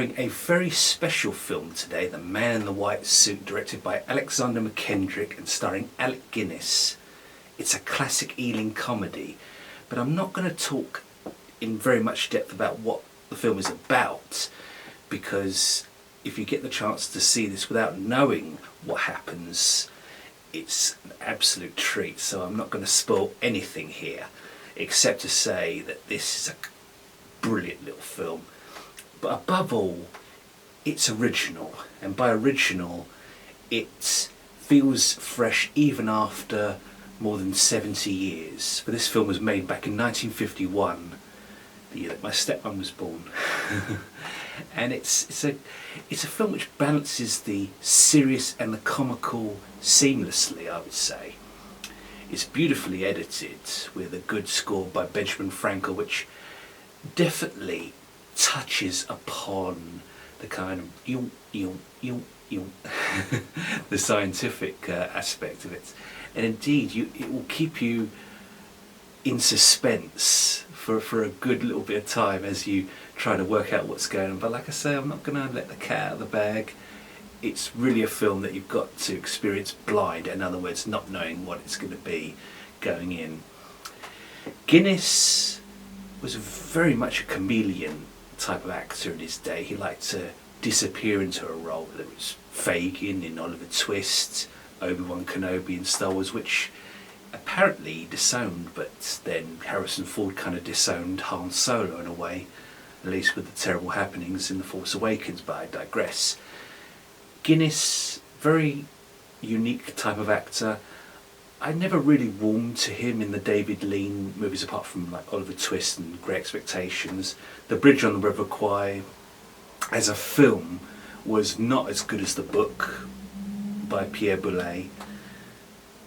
covering a very special film today, The Man in the White Suit, directed by Alexander McKendrick and starring Alec Guinness. It's a classic Ealing comedy, but I'm not going to talk in very much depth about what the film is about, because if you get the chance to see this without knowing what happens, it's an absolute treat. So I'm not going to spoil anything here, except to say that this is a brilliant little film. But above all, it's original, and by original, it feels fresh even after more than 70 years. For this film was made back in 1951, the year that my stepmom was born. And it's a film which balances the serious and the comical seamlessly, I would say. It's beautifully edited with a good score by Benjamin Frankel, which definitely touches upon the kind of the scientific aspect of it, and indeed it will keep you in suspense for a good little bit of time as you try to work out what's going on. But like I say, I'm not going to let the cat out of the bag. It's really a film that you've got to experience blind, in other words, not knowing what it's going to be going in. Guinness was very much a chameleon type of actor in his day. He liked to disappear into a role, whether it was Fagin in Oliver Twist, Obi-Wan Kenobi in Star Wars, which apparently he disowned, but then Harrison Ford kind of disowned Han Solo in a way, at least with the terrible happenings in The Force Awakens, but I digress. Guinness, very unique type of actor. I never really warmed to him in the David Lean movies, apart from like Oliver Twist and Great Expectations. The Bridge on the River Kwai, as a film, was not as good as the book by Pierre Boulez.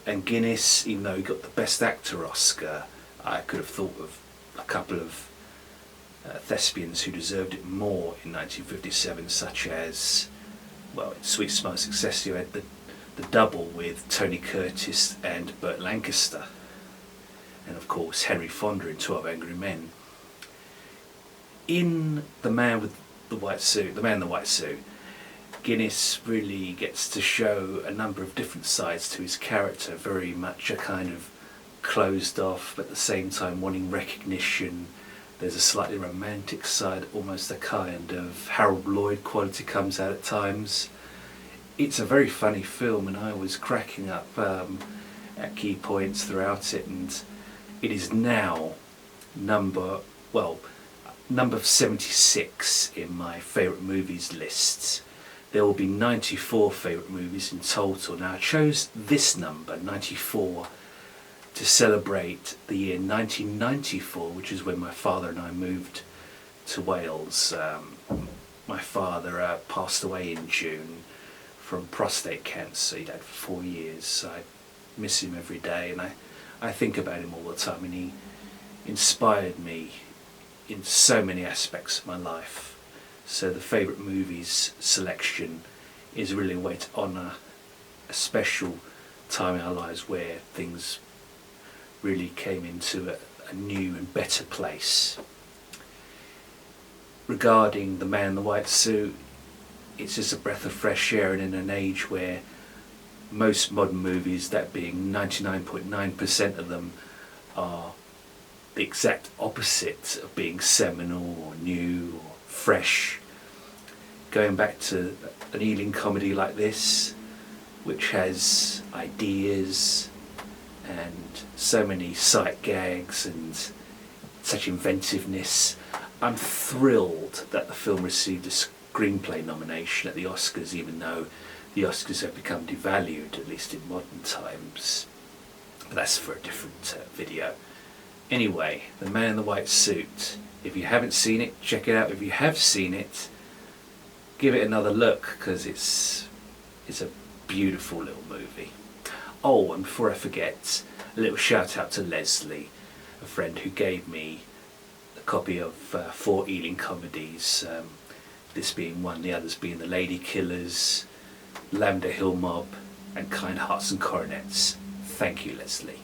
And Guinness, even though he got the Best Actor Oscar, I could have thought of a couple of thespians who deserved it more in 1957, such as, well, in Sweet Smart Success, you had the double with Tony Curtis and Burt Lancaster, and of course Henry Fonda in 12 Angry Men. In The Man in the White Suit, Guinness really gets to show a number of different sides to his character, very much a kind of closed off, but at the same time wanting recognition. There's a slightly romantic side, almost a kind of Harold Lloyd quality comes out at times. It's a very funny film, and I was cracking up at key points throughout it, and it is now number 76 in my favourite movies lists. There will be 94 favourite movies in total. Now I chose this number, 94, to celebrate the year 1994, which is when my father and I moved to Wales. My father passed away in June from prostate cancer. He'd had for 4 years, so I miss him every day, and I think about him all the time, and he inspired me in so many aspects of my life. So the favourite movies selection is really a way to honour a special time in our lives where things really came into a new and better place. Regarding The Man in the White Suit, it's just a breath of fresh air, and in an age where most modern movies, that being 99.9% of them, are the exact opposite of being seminal or new or fresh. Going back to an Ealing comedy like this, which has ideas and so many sight gags and such inventiveness, I'm thrilled that the film received a screenplay nomination at the Oscars, even though the Oscars have become devalued, at least in modern times. But that's for a different video. Anyway, The Man in the White Suit. If you haven't seen it, check it out. If you have seen it, give it another look, because it's a beautiful little movie. Oh, and before I forget, a little shout out to Leslie, a friend who gave me a copy of 4 Ealing comedies, this being one, the others being The Lady Killers, Lambda Hill Mob, and Kind Hearts and Coronets. Thank you, Leslie.